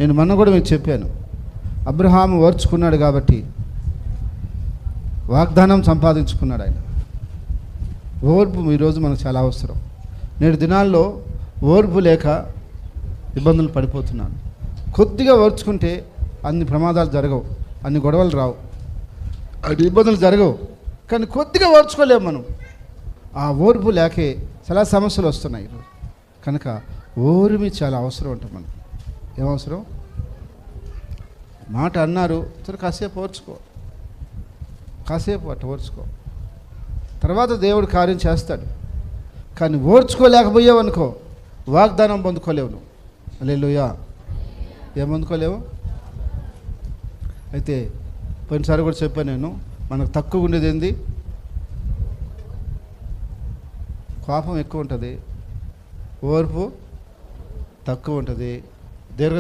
నేను మొన్న కూడా మీకు చెప్పాను, అబ్రహాము ఓర్చుకున్నాడు కాబట్టి వాగ్దానం సంపాదించుకున్నాడు ఆయన. ఓర్పు ఈరోజు మనకు చాలా అవసరం. నేడు దినాల్లో ఓర్పు లేక ఇబ్బందులు పడిపోతున్నాను. కొద్దిగా ఓర్చుకుంటే అన్ని ప్రమాదాలు జరగవు, అన్ని గొడవలు రావు, అన్ని ఇబ్బందులు జరగవు. కానీ కొద్దిగా ఓర్చుకోలేము మనం. ఆ ఓర్పు లేకే చాలా సమస్యలు వస్తున్నాయి ఈరోజు. కనుక ఓర్మి చాలా అవసరం ఉంటుంది మనకు. ఏమవసరం? మాట అన్నారు, సరే కాసేపు ఓర్చుకో, కాసేపు అట్ట ఓర్చుకో, తర్వాత దేవుడు కార్యం చేస్తాడు. కానీ ఓర్చుకోలేకపోయావు అనుకో, వాగ్దానం పొందుకోలేవు నువ్వు. హల్లెలూయా. ఏం పొందుకోలేవు? అయితే పోయినసారి కూడా చెప్పాను నేను, మనకు తక్కువ ఉండేది ఏంది? కోపం ఎక్కువ ఉంటుంది, ఓర్పు తక్కువ ఉంటుంది, దీర్ఘ